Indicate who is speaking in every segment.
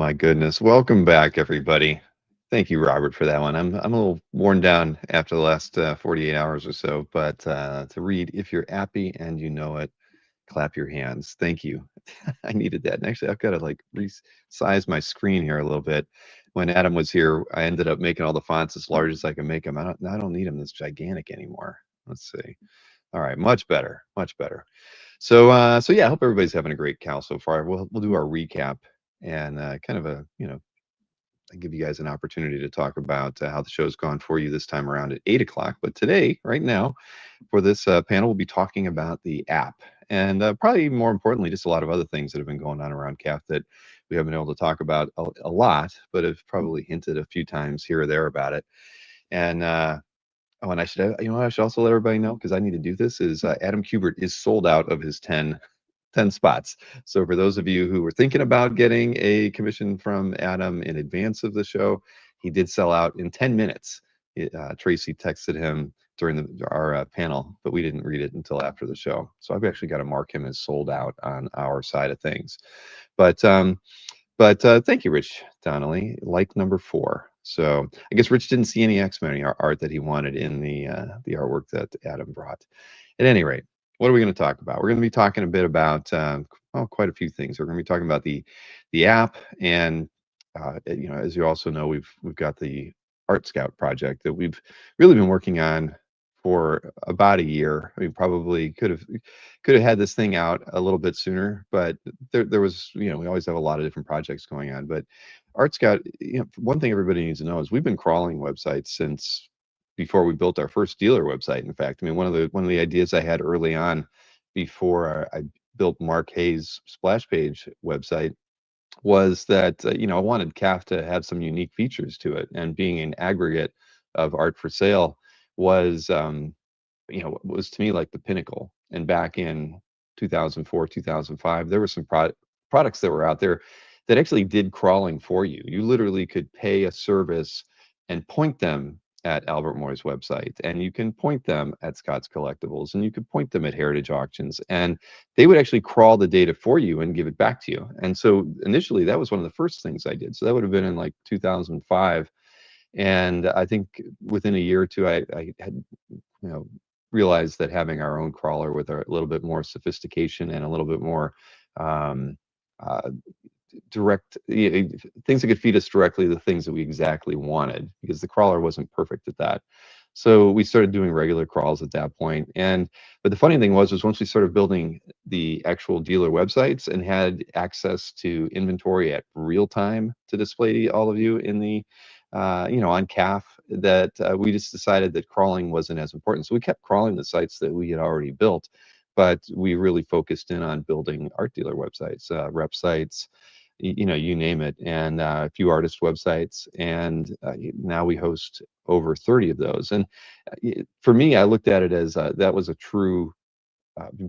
Speaker 1: my goodness. Welcome back, everybody. Thank you, Robert, for that one. I'm a little worn down after the last 48 hours or so, but to read, if you're happy and you know it, clap your hands. Thank you. I needed that. And actually, I've got to like resize my screen here a little bit. When Adam was here, I ended up making all the fonts as large as I can make them. I don't need them this gigantic anymore. Let's see. All right, much better, much better. So yeah, I hope everybody's having a great Cal so far. We'll do our recap and kind of a I give you guys an opportunity to talk about how the show's gone for you this time around at 8 o'clock. But today, right now, for this panel, we'll be talking about the app and probably more importantly, just a lot of other things that have been going on around CAF that we haven't been able to talk about a lot, but have probably hinted a few times here or there about it. And oh, and I should, I should also let everybody know because I need to do this. Is Adam Kubert is sold out of his 10 spots. So for those of you who were thinking about getting a commission from Adam in advance of the show, he did sell out in 10 minutes. Tracy texted him during our panel, but we didn't read it until after the show. So I've actually got to mark him as sold out on our side of things. But thank you, Rich Donnelly. Like number 4. So I guess Rich didn't see any X-Men art that he wanted in the artwork that Adam brought. At any rate, what are we going to talk about? We're going to be talking a bit about quite a few things. We're going to be talking about the app, and as you also know, we've got the Art Scout project that we've really been working on for about a year. I mean, probably could have had this thing out a little bit sooner, but there was, we always have a lot of different projects going on. But Art Scout, one thing everybody needs to know is we've been crawling websites since before we built our first dealer website. In fact, I mean, one of the ideas I had early on before I built Mark Hayes' splash page website was that I wanted CAF to have some unique features to it, and being an aggregate of art for sale was was to me like the pinnacle. And back in 2004, 2005, there were some products that were out there that actually did crawling for you. You literally could pay a service and point them at Albert Moore's website, and you can point them at Scott's Collectibles, and you could point them at Heritage Auctions, and they would actually crawl the data for you and give it back to you. And so initially, that was one of the first things I did. So that would have been in like 2005. And I think within a year or two, I had realized that having our own crawler with a little bit more sophistication and a little bit more uh, direct things that could feed us directly the things that we exactly wanted, because the crawler wasn't perfect at that. So we started doing regular crawls at that point. But the funny thing was once we started building the actual dealer websites and had access to inventory at real time to display to all of you in the on CAF, that we just decided that crawling wasn't as important. So we kept crawling the sites that we had already built, but we really focused in on building art dealer websites, rep sites, you name it, and a few artist websites. And now we host over 30 of those. And for me, I looked at it as that was a true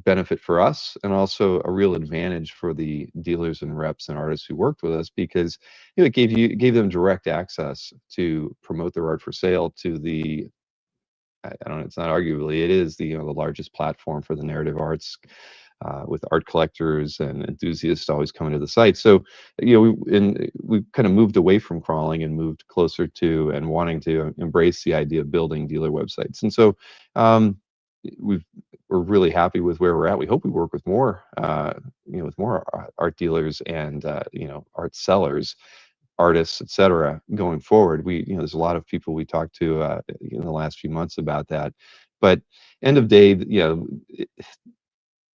Speaker 1: benefit for us, and also a real advantage for the dealers and reps and artists who worked with us, because it gave them direct access to promote their art for sale to the I don't know, it's not arguably, it is the the largest platform for the narrative arts, with art collectors and enthusiasts always coming to the site. So we kind of moved away from crawling and moved closer to and wanting to embrace the idea of building dealer websites. And so we're really happy with where we're at. We hope we work with more with more art dealers and art sellers, artists, etc. going forward. There's a lot of people we talked to in the last few months about that. But end of day,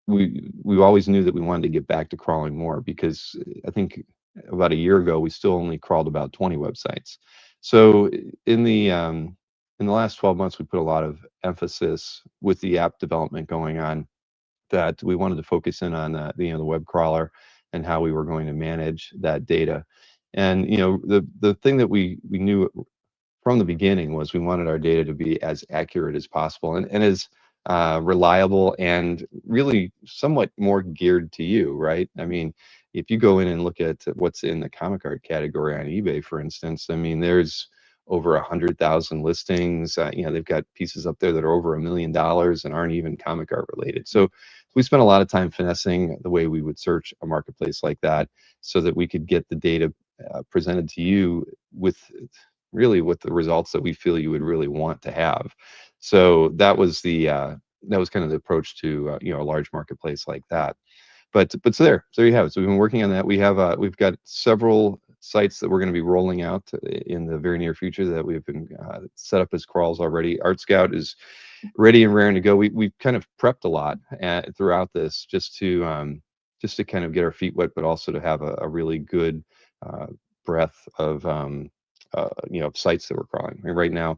Speaker 1: we always knew that we wanted to get back to crawling more, because I think about a year ago we still only crawled about 20 websites. So in the last 12 months, we put a lot of emphasis with the app development going on, that we wanted to focus in on the web crawler and how we were going to manage that data. And the thing that we knew from the beginning was we wanted our data to be as accurate as possible, and as reliable, and really somewhat more geared to you, right? I mean, if you go in and look at what's in the comic art category on eBay, for instance, I mean, there's over 100,000 listings. They've got pieces up there that are over $1 million and aren't even comic art related. So we spent a lot of time finessing the way we would search a marketplace like that, so that we could get the data presented to you with really with the results that we feel you would really want to have. So that was kind of the approach to a large marketplace like that. But so there you have it. So we've been working on that. We've got several sites that we're going to be rolling out in the very near future that we've been set up as crawls already. Art Scout is ready and raring to go. We've kind of prepped a lot throughout this just to kind of get our feet wet, but also to have a really good uh, breadth of sites that we're crawling. I mean, right now,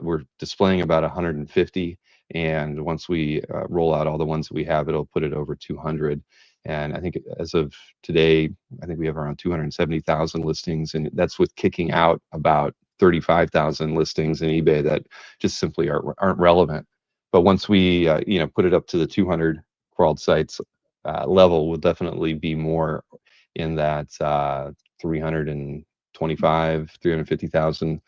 Speaker 1: we're displaying about 150, and once we roll out all the ones that we have, it'll put it over 200. And I think as of today, I think we have around 270,000 listings, and that's with kicking out about 35,000 listings in eBay that just simply aren't relevant. But once we put it up to the 200 crawled sites level, will definitely be more in that 325, 350,000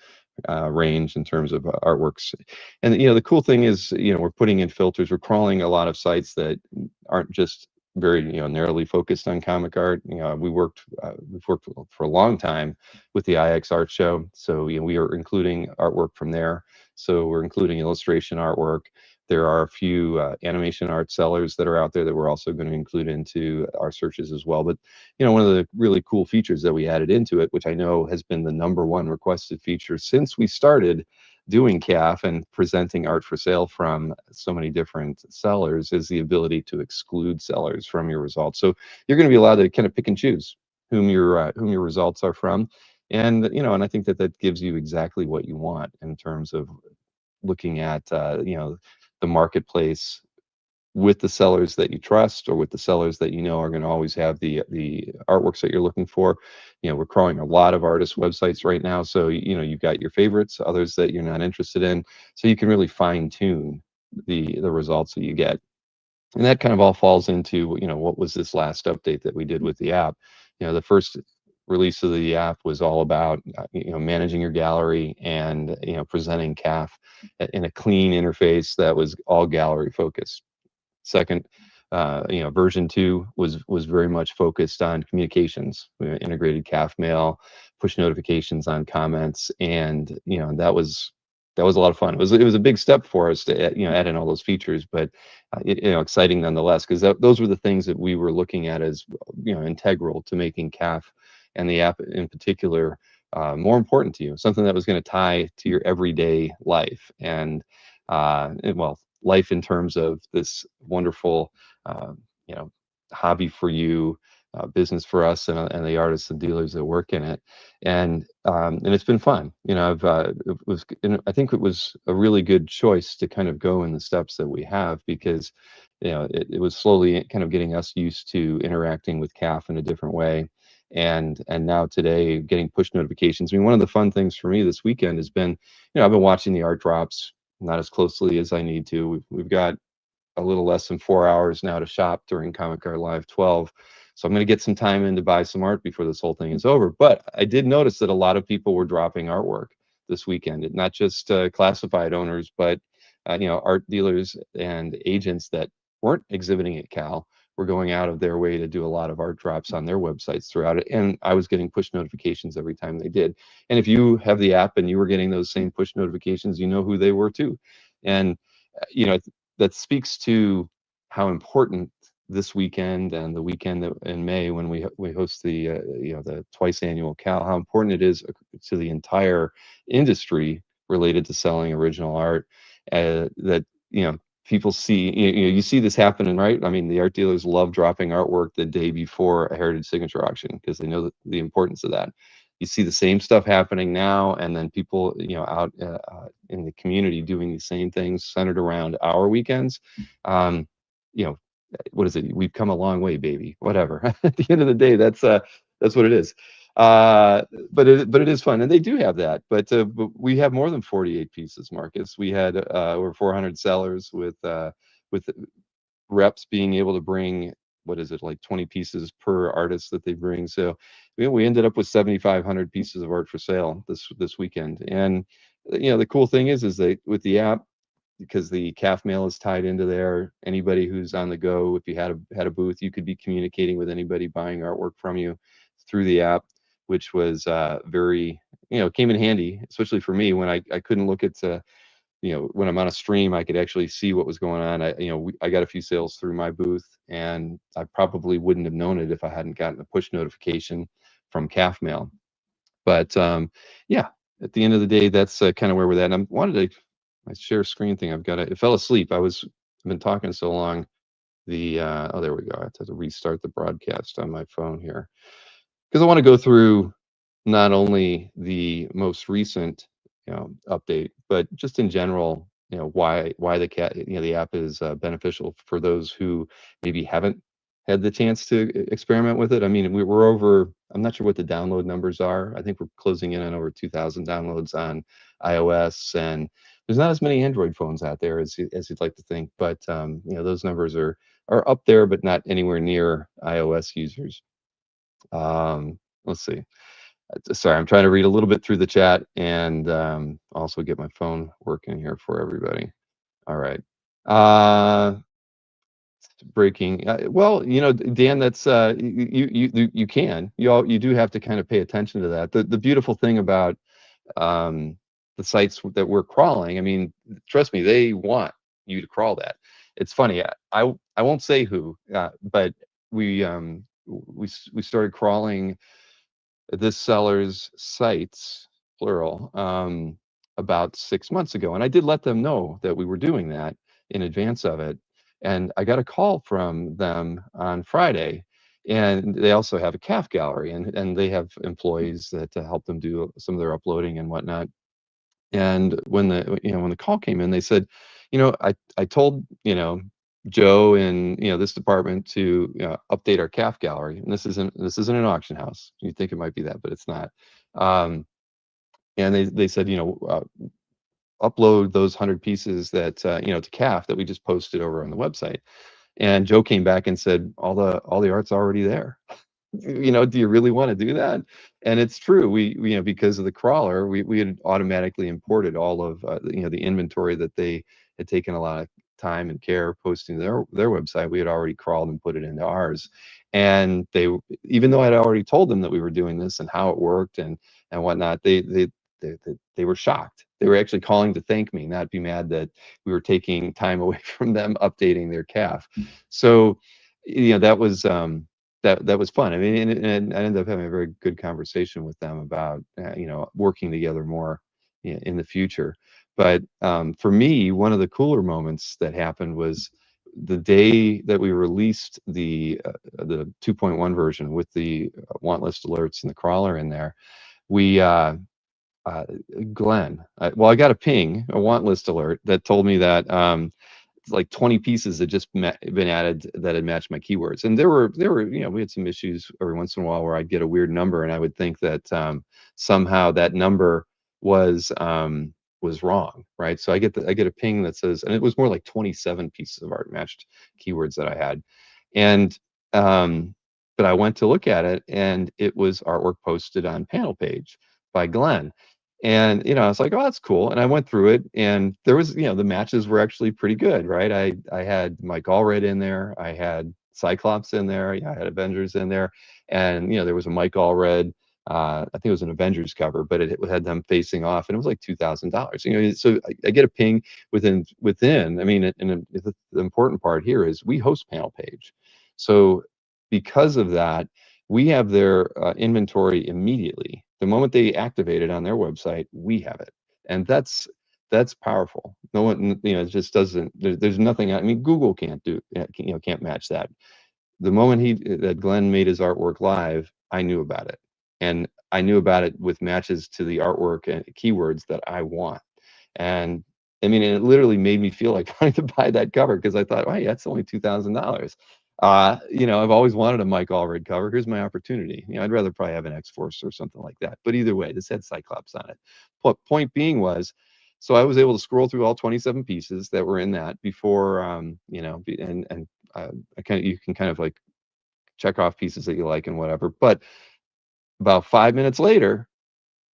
Speaker 1: range in terms of artworks. And the cool thing is, we're putting in filters. We're crawling a lot of sites that aren't just very narrowly focused on comic art. We've worked for a long time with the IX Art Show, so we are including artwork from there. So we're including illustration artwork. There are a few animation art sellers that are out there that we're also going to include into our searches as well. But one of the really cool features that we added into it, which I know has been the #1 requested feature since we started doing CAF and presenting art for sale from so many different sellers, is the ability to exclude sellers from your results. So you're going to be allowed to kind of pick and choose whom your results are from. And I think that gives you exactly what you want in terms of looking at the marketplace with the sellers that you trust, or with the sellers that are going to always have the artworks that you're looking for. We're crawling a lot of artist websites right now, so you've got your favorites, others that you're not interested in, so you can really fine tune the results that you get. And that kind of all falls into what was this last update that we did with the app. The first release of the app was all about managing your gallery and presenting CAF in a clean interface that was all gallery focused. Second, version 2 was very much focused on communications. We integrated CAF mail, push notifications on comments, and that was a lot of fun. It was a big step for us to add in all those features, but exciting nonetheless, because those were the things that we were looking at as integral to making CAF and the app in particular more important to you, something that was going to tie to your everyday life. Well, life in terms of this wonderful, uh, you know, hobby for you, business for us, and the artists and dealers that work in it. And it's been fun. I think it was a really good choice to kind of go in the steps that we have, because it was slowly kind of getting us used to interacting with CAF in a different way. And now today, getting push notifications. I mean, one of the fun things for me this weekend has been, I've been watching the art drops not as closely as I need to. We've got a little less than 4 hours now to shop during Comic Art Live 12. So I'm going to get some time in to buy some art before this whole thing is over. But I did notice that a lot of people were dropping artwork this weekend, not just classified owners, but art dealers and agents that weren't exhibiting at Cal were going out of their way to do a lot of art drops on their websites throughout it. And I was getting push notifications every time they did. And if you have the app and you were getting those same push notifications, you know who they were too. And that speaks to how important this weekend and the weekend in May, when we host the twice annual Cal, how important it is to the entire industry related to selling original art. That people see, you see this happening, right? I mean, the art dealers love dropping artwork the day before a heritage signature auction, because they know the importance of that. You see the same stuff happening now, and then people out in the community doing the same things centered around our weekends. um, you know what is it? We've come a long way, baby. Whatever. At the end of the day, that's what it is. But it is fun, and they do have that. But we have more than 48 pieces, Marcus. We had over 400 sellers with reps being able to bring, what is it, like 20 pieces per artist that they bring. So we ended up with 7,500 pieces of art for sale this weekend. And the cool thing is that with the app, because the CAF mail is tied into there, anybody who's on the go, if you had a booth, you could be communicating with anybody buying artwork from you through the app which was very, came in handy, especially for me when I couldn't look at, when I'm on a stream, I could actually see what was going on. I got a few sales through my booth, and I probably wouldn't have known it if I hadn't gotten a push notification from CAF Mail. But yeah, at the end of the day, that's kind of where we're at. And I wanted to, my share screen thing, it fell asleep. I've been talking so long. Oh, there we go. I have to restart the broadcast on my phone here, because I want to go through not only the most recent, update, but just in general, why the app is beneficial for those who maybe haven't had the chance to experiment with it. I mean, we're over. I'm not sure what the download numbers are. I think we're closing in on over 2,000 downloads on iOS, and there's not as many Android phones out there as you'd like to think. But those numbers are up there, but not anywhere near iOS users. Let's see. Sorry, I'm trying to read a little bit through the chat and also get my phone working here for everybody. All right. Breaking. Well, Dan, that's you can. You do have to kind of pay attention to that. The beautiful thing about the sites that we're crawling, I mean, trust me, they want you to crawl that. It's funny. I won't say who, but we started crawling this seller's sites, plural, about 6 months ago. And I did let them know that we were doing that in advance of it. And I got a call from them on Friday. And they also have a CAF gallery, and they have employees that help them do some of their uploading and whatnot. And when the call came in, they said, I told Joe in this department to update our CAF gallery, and this isn't an auction house. You think it might be that, but it's not. And they said, upload those 100 pieces that to CAF that we just posted over on the website. And Joe came back and said, all the art's already there. Do you really want to do that? And it's true. We because of the crawler, we had automatically imported all of the inventory that they had taken a lot of time and care posting to their website. We had already crawled and put it into ours. And even though I'd already told them that we were doing this and how it worked and whatnot, they were shocked. They were actually calling to thank me, not be mad that we were taking time away from them updating their CAF. So that was that was fun. I mean, and I ended up having a very good conversation with them about working together more in the future. But for me, one of the cooler moments that happened was the day that we released the 2.1 version with the want list alerts and the crawler in there. We Glenn, I got a want list alert that told me that like 20 pieces had just been added that had matched my keywords. And there were we had some issues every once in a while where I'd get a weird number and I would think that somehow that number was wrong, right? So I get a ping that says, and it was more like 27 pieces of art matched keywords that I had. And but I went to look at it, and it was artwork posted on Panel Page by Glenn. And I was like, oh, that's cool. And I went through it, and there was the matches were actually pretty good, right? I had Mike Allred in there, I had Cyclops in there, I had Avengers in there, and there was a Mike Allred, I think it was an Avengers cover, but it had them facing off, and it was like $2,000. So I get a ping within. I mean, and the important part here is we host Panel Page, so because of that, we have their inventory immediately. The moment they activate it on their website, we have it, and that's powerful. No one, it just doesn't. There's nothing. I mean, Google can't can't match that. The moment that Glenn made his artwork live, I knew about it, and I knew about it with matches to the artwork and keywords that I want. And I mean, it literally made me feel like trying to buy that cover, because I thought, oh, yeah, that's only $2,000. I've always wanted a Mike Allred cover. Here's my opportunity. I'd rather probably have an X-Force or something like that. But either way, this had Cyclops on it. Point being was, so I was able to scroll through all 27 pieces that were in that before, and you can kind of like check off pieces that you like and whatever. But about 5 minutes later,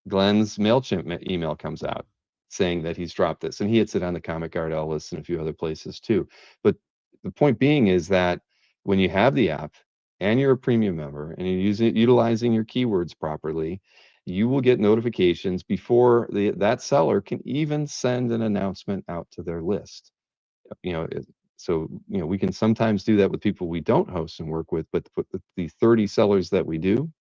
Speaker 1: Glenn's MailChimp email comes out saying that he's dropped this, and he hits it on the Comic Art L list and a few other places too. But the point being is that when you have the app, and you're a premium member and you're utilizing your keywords properly, you will get notifications before that seller can even send an announcement out to their list. You know, so we can sometimes do that with people we don't host and work with, but the 30 sellers that we do,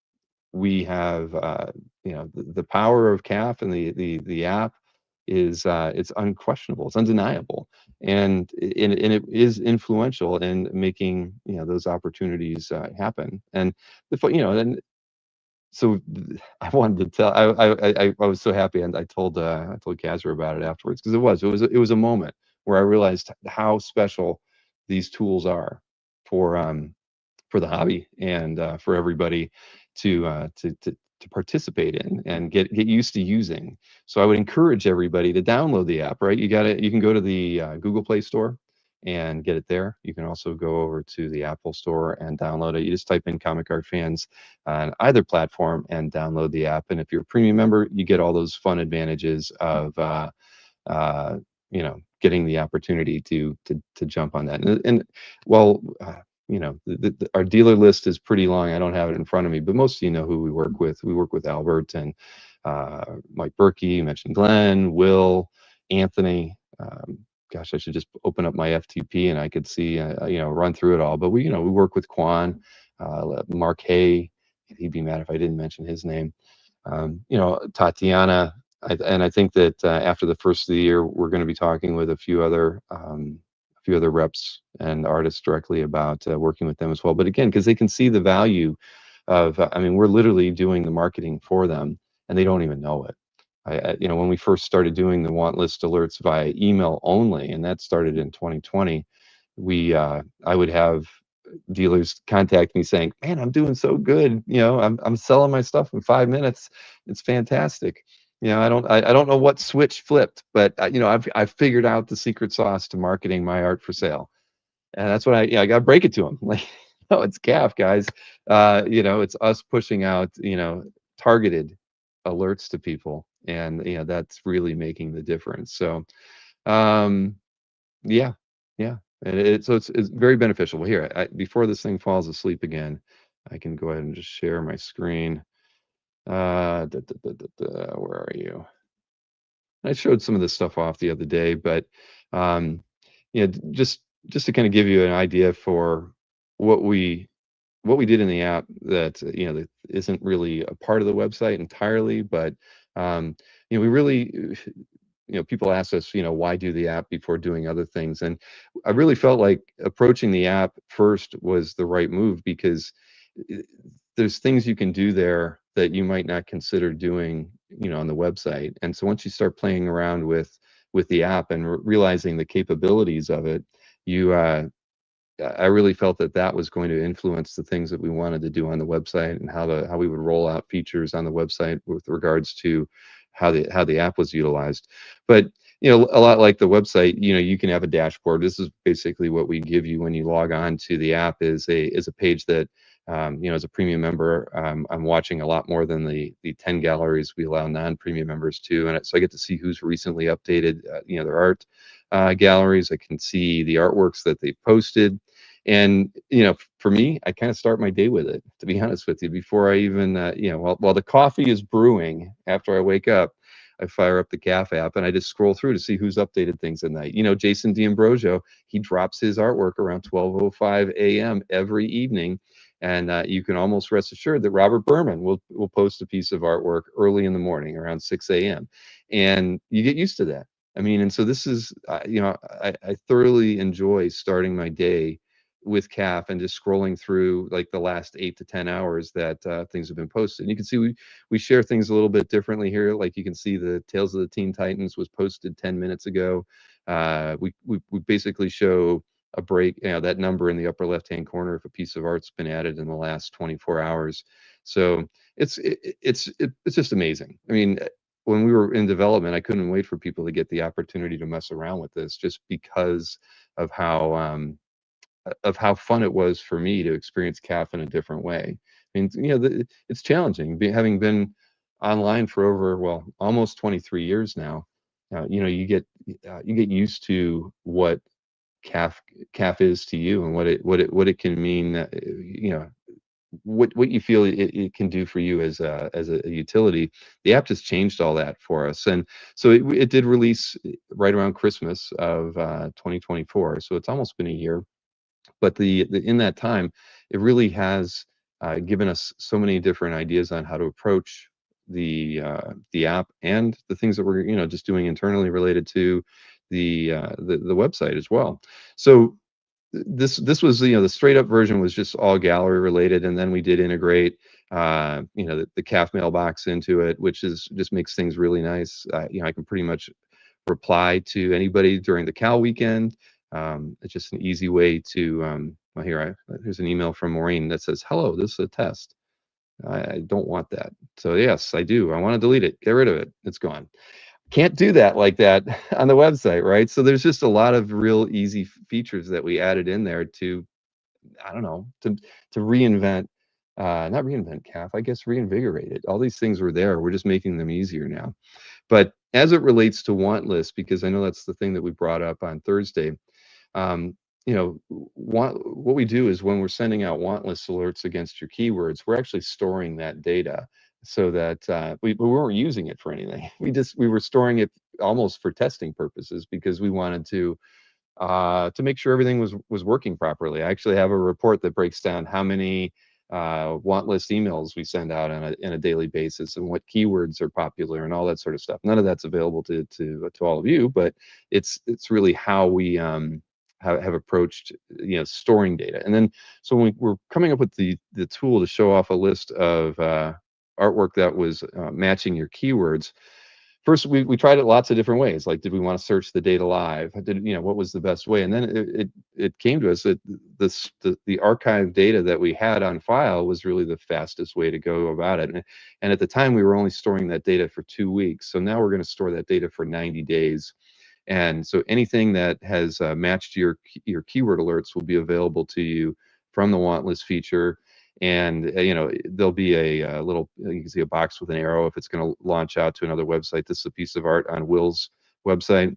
Speaker 1: we have the power of CAF and the app is it's unquestionable, it's undeniable, and it is influential in making those opportunities happen. And and so I wanted to tell. I was so happy, and I told Kazra about it afterwards, because it was a moment where I realized how special these tools are for for the hobby, and for everybody to participate in and get used to using. So I would encourage everybody to download the app. Right, you can go to the Google Play Store and get it there. You can also go over to the Apple Store and download it. You just type in Comic Art Fans on either platform and download the app. And if you're a premium member, you get all those fun advantages of getting the opportunity to jump on that. And well, our dealer list is pretty long. I don't have it in front of me, but most of you know who we work with. We work with Albert and Mike Berkey. You mentioned Glenn, Will, Anthony. Gosh, I should just open up my FTP and I could see, run through it all. But we work with Quan, Mark Hay. He'd be mad if I didn't mention his name. Tatiana. And I think that after the first of the year, we're going to be talking with a few other reps and artists directly about working with them as well. But again, because they can see the value of, we're literally doing the marketing for them, and they don't even know it. When we first started doing the want list alerts via email only, and that started in 2020, I would have dealers contact me saying, "Man, I'm doing so good. I'm selling my stuff in 5 minutes. It's fantastic. I don't know what switch flipped, but I've figured out the secret sauce to marketing my art for sale." And that's what I got to break it to them. Like, no, it's CAF, guys. It's us pushing out targeted alerts to people, and that's really making the difference. So um, yeah, yeah, and it's very beneficial. Well, here, before this thing falls asleep again, I can go ahead and just share my screen. Where are you? I showed some of this stuff off the other day, but um, just to kind of give you an idea for what we did in the app that that isn't really a part of the website entirely, but we really people ask us, why do the app before doing other things? And I really felt like approaching the app first was the right move, because i- there's things you can do there that you might not consider doing, on the website. And so once you start playing around with the app and realizing the capabilities of it, you I really felt that that was going to influence the things that we wanted to do on the website, and how we would roll out features on the website with regards to how the app was utilized. But a lot like the website, you can have a dashboard. This is basically what we give you when you log on to the app, is a page that as a premium member, I'm watching a lot more than the 10 galleries we allow non-premium members to, and so I get to see who's recently updated their art galleries. I can see the artworks that they've posted. And for me, I kind of start my day with it, to be honest with you, before I even while the coffee is brewing after I wake up, I fire up the CAF app and I just scroll through to see who's updated things at night. Jason D'Ambrosio, he drops his artwork around 12:05 a.m. every evening, and you can almost rest assured that Robert Berman will post a piece of artwork early in the morning around 6 a.m. And you get used to that. And so this is, I thoroughly enjoy starting my day with CAF and just scrolling through like the last 8 to 10 hours that things have been posted. And you can see we share things a little bit differently here. Like you can see the Tales of the Teen Titans was posted 10 minutes ago. We basically show a break, that number in the upper left-hand corner if a piece of art's been added in the last 24 hours. So it's just amazing. When we were in development, I couldn't wait for people to get the opportunity to mess around with this, just because of how fun it was for me to experience CAF in a different way. It's challenging, having been online for over, well, almost 23 years now. You get used to what CAF is to you, and what it can mean. what you feel it can do for you as a utility. The app just changed all that for us, and so it did release right around Christmas of 2024. So it's almost been a year, but the in that time, it really has given us so many different ideas on how to approach the app and the things that we're just doing internally related to the website as well. So this was the straight up version was just all gallery related, and then we did integrate the CAF mailbox into it, which is just makes things really nice. I can pretty much reply to anybody during the Cal weekend. It's just an easy way to well, here's an email from Maureen that says, hello, this is a test. I don't want that. So yes, I do. I want to delete it. Get rid of it. It's gone. Can't do that like that on the website, right? So there's just a lot of real easy features that we added in there to, I don't know, to reinvent, not reinvent CAF, I guess reinvigorate it. All these things were there. We're just making them easier now. But as it relates to want lists, because I know that's the thing that we brought up on Thursday, um, what we do is when we're sending out want list alerts against your keywords, we're actually storing that data so that we weren't using it for anything. We were storing it almost for testing purposes because we wanted to make sure everything was working properly. I actually have a report that breaks down how many want list emails we send out on a daily basis and what keywords are popular and all that sort of stuff. None of that's available to all of you, but it's really how we have approached storing data. And then so when we're coming up with the tool to show off a list of artwork that was matching your keywords. First, we tried it lots of different ways. Like, did we want to search the data live? What was the best way? And then it came to us that the archive data that we had on file was really the fastest way to go about it. And at the time, we were only storing that data for 2 weeks. So now we're going to store that data for 90 days. And so anything that has matched your keyword alerts will be available to you from the want list feature. And there'll be a little, you can see a box with an arrow if it's going to launch out to another website. This is a piece of art on Will's website.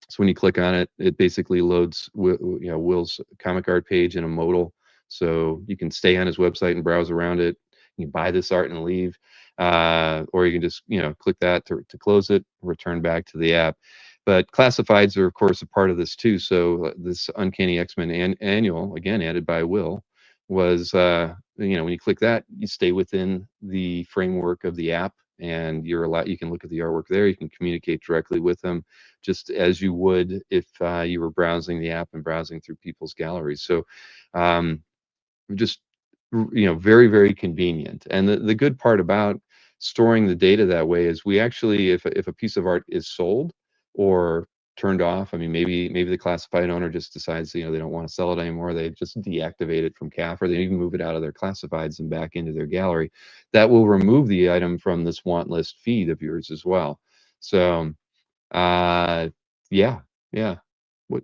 Speaker 1: So when you click on it, it basically loads Will's comic art page in a modal, so you can stay on his website and browse around it. You can buy this art and leave, or you can just click that to close it, return back to the app. But classifieds are of course a part of this too. So this Uncanny X-Men annual, again added by Will, was when you click that, you stay within the framework of the app, and you can look at the artwork there. You can communicate directly with them, just as you would if you were browsing the app and browsing through people's galleries. So just very, very convenient. And the good part about storing the data that way is we actually, if a piece of art is sold or turned off, I mean, maybe the classified owner just decides they don't want to sell it anymore, they just deactivate it from CAF, or they even move it out of their classifieds and back into their gallery, that will remove the item from this want list feed of yours as well. So yeah, yeah. What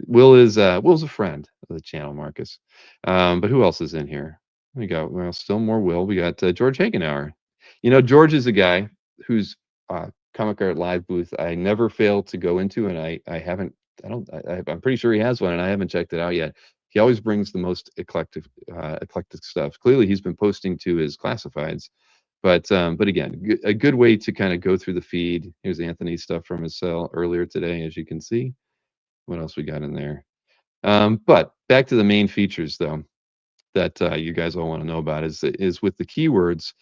Speaker 1: Will's a friend of the channel, Marcus. But who else is in here? We got, well, still more Will. We got George Hagenauer. George is a guy whose comic art live booth I never fail to go into, and I'm pretty sure he has one, and I haven't checked it out yet. He always brings the most eclectic stuff. Clearly, he's been posting to his classifieds. But again, a good way to kind of go through the feed. Here's Anthony's stuff from his cell earlier today, as you can see. What else we got in there? But back to the main features, though, that you guys all want to know about is with the keywords.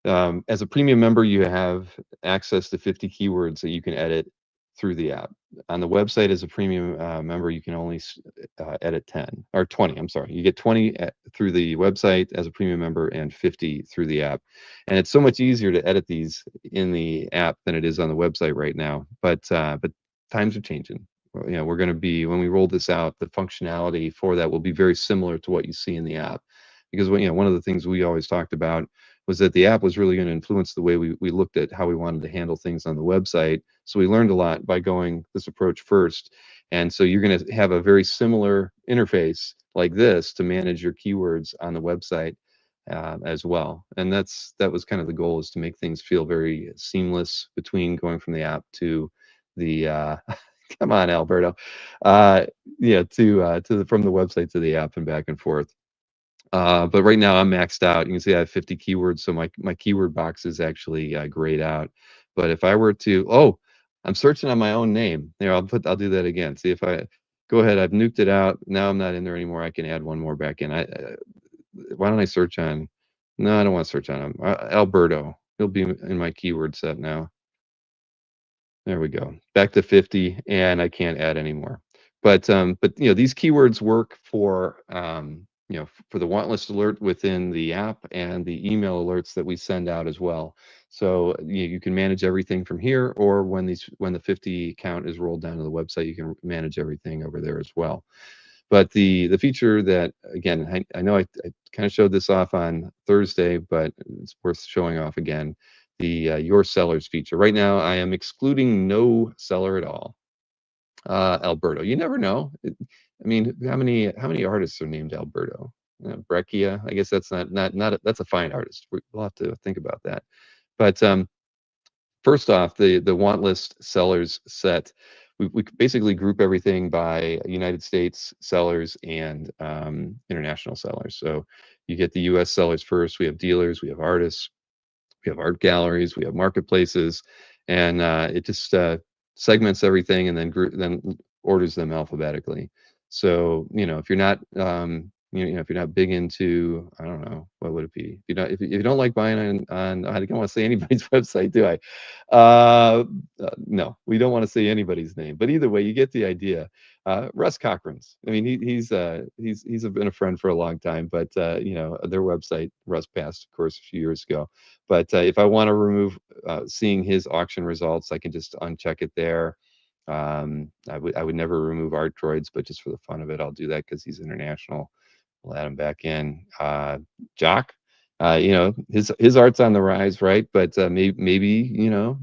Speaker 1: As a premium member, you have access to 50 keywords that you can edit through the app. On the website, as a premium member, you can only edit 10 or 20. I'm sorry, you get 20 through the website as a premium member and 50 through the app. And it's so much easier to edit these in the app than it is on the website right now. But times are changing. We're going to be, when we roll this out, the functionality for that will be very similar to what you see in the app. Because one of the things we always talked about was that the app was really going to influence the way we looked at how we wanted to handle things on the website. So we learned a lot by going this approach first. And so you're going to have a very similar interface like this to manage your keywords on the website as well. And that was kind of the goal, is to make things feel very seamless between going from the app to the come on, Alberto, from the website to the app and back and forth. But right now I'm maxed out. You can see I have 50 keywords, so my keyword box is actually grayed out. But if I were to, oh, I'm searching on my own name. There, I'll do that again. See if I go ahead. I've nuked it out. Now I'm not in there anymore. I can add one more back in. Why don't I search on? No, I don't want to search on him. Alberto. He'll be in my keyword set now. There we go. Back to 50, and I can't add any more. But you know, these keywords work for you know, for the want list alert within the app and the email alerts that we send out as well. So you can manage everything from here, or when the 50 count is rolled down to the website, you can manage everything over there as well. But the feature that, again, I know I kind of showed this off on Thursday, but it's worth showing off again. The your sellers feature. Right now, I am excluding no seller at all. Alberto. You never know. I mean, how many artists are named Alberto? Breccia. I guess that's that's a fine artist. We'll have to think about that. But first off, the want list sellers set, we basically group everything by United States sellers and international sellers. So you get the U.S. sellers first. We have dealers, we have artists, we have art galleries, we have marketplaces, and it just segments everything and then orders them alphabetically. So you know, if you're not you know, if you're not big into, I don't know, what would it be? If you don't like buying on I don't want to say anybody's website, do I? No, we don't want to say anybody's name. But either way, you get the idea. Russ Cochran's. I mean, he's been a friend for a long time, but you know, their website, Russ passed, of course, a few years ago. But if I want to remove seeing his auction results, I can just uncheck it there. I would never remove Art Droids, but just for the fun of it, I'll do that because he's international. We'll add him back in. Jock, you know, his art's on the rise, right? But maybe you know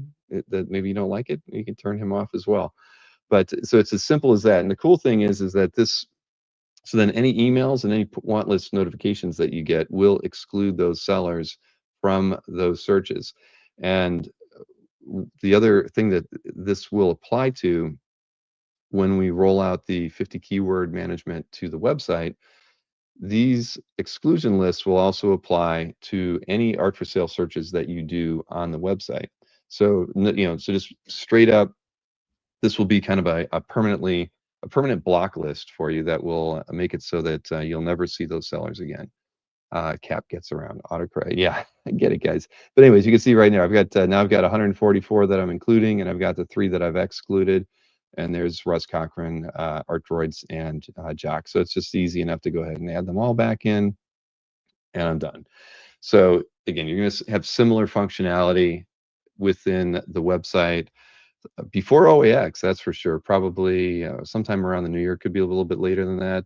Speaker 1: that maybe you don't like it, you can turn him off as well. But so it's as simple as that. And the cool thing is that this, so then any emails and any want list notifications that you get will exclude those sellers from those searches. And the other thing that this will apply to when we roll out the 50 keyword management to the website, these exclusion lists will also apply to any art for sale searches that you do on the website. So, you know, so just straight up, this will be kind of a permanent block list for you that will make it so that you'll never see those sellers again. Cap gets around autocorrect. Yeah, I get it, guys. But anyways, you can see right now I've got 144 that I'm including, and I've got the 3 that I've excluded. And there's Russ Cochran, Art Droids, and Jock. So it's just easy enough to go ahead and add them all back in, and I'm done. So again, you're going to have similar functionality within the website before OAX, that's for sure. Probably sometime around the new year. Could be a little bit later than that,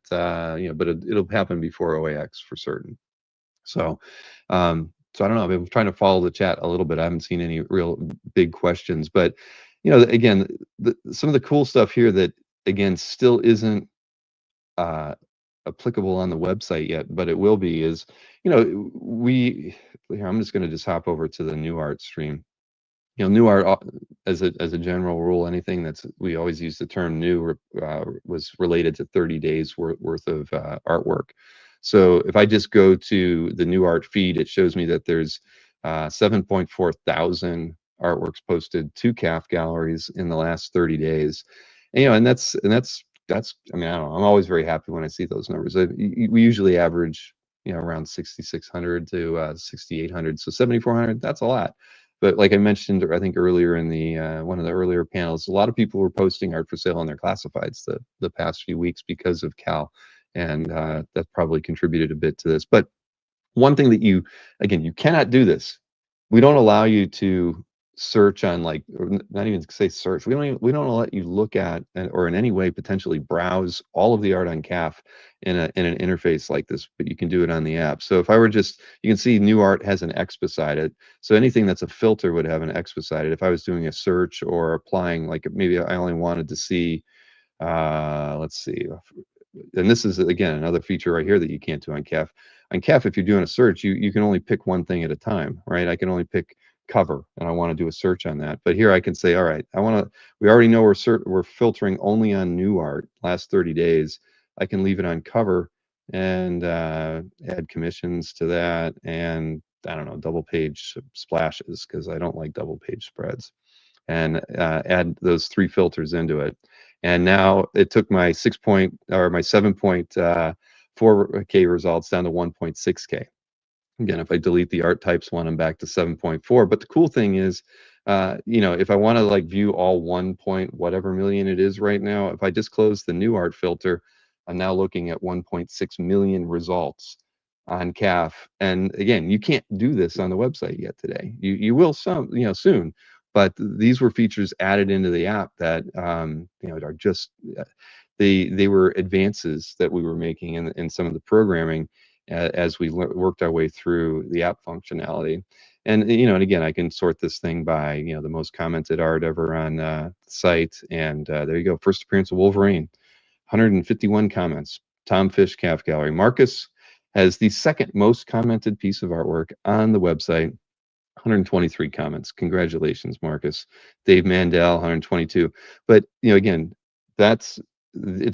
Speaker 1: you know, but it'll happen before OAX for certain. So, so I don't know. I've been trying to follow the chat a little bit. I haven't seen any real big questions, but you know, again, some of the cool stuff here that again still isn't uh, applicable on the website yet, but it will be. Is, you know, here, I'm just going to just hop over to the new art stream. You know, new art as a general rule, anything that's, we always use the term new, was related to 30 days worth of artwork. So if I just go to the new art feed, it shows me that there's 7.4 thousand artworks posted to CAF galleries in the last 30 days. And, you know, and that's I mean, I don't know, I'm always very happy when I see those numbers. We usually average, you know, around 6,600 to 6,800, so 7,400, that's a lot. But like I mentioned, I think earlier in the one of the earlier panels, a lot of people were posting art for sale on their classifieds the past few weeks because of Cal, and that probably contributed a bit to this. But one thing that again, you cannot do this. We don't allow you to search on, like, or not even say search. We don't let you look at or in any way potentially browse all of the art on CAF in an interface like this, but you can do it on the app. So if I were just, you can see new art has an X beside it. So anything that's a filter would have an X beside it. If I was doing a search or applying, like maybe I only wanted to see, let's see, and this is again another feature right here that you can't do on CAF. On CAF, if you're doing a search, you can only pick one thing at a time, right? I can only pick cover, and I want to do a search on that. But here I can say, all right, I want to. We already know we're filtering only on new art last 30 days. I can leave it on cover, and add commissions to that, and I don't know, double page splashes because I don't like double page spreads, and add those 3 filters into it. And now it took my 7.4K results down to 1.6K. Again, if I delete the art types one, I'm back to 7.4. But the cool thing is, if I want to like view all 1 point whatever million it is right now, if I just close the new art filter, I'm now looking at 1.6 million results on CAF. And again, you can't do this on the website yet today. You will soon. But these were features added into the app that are just they were advances that we were making in some of the programming as we worked our way through the app functionality. And again, I can sort this thing by the most commented art ever on the site, and there you go. First appearance of Wolverine, 151 comments. Tom Fish Calf Gallery. Marcus has the second most commented piece of artwork on the website, 123 comments. Congratulations, Marcus. Dave Mandel, 122. But again, it's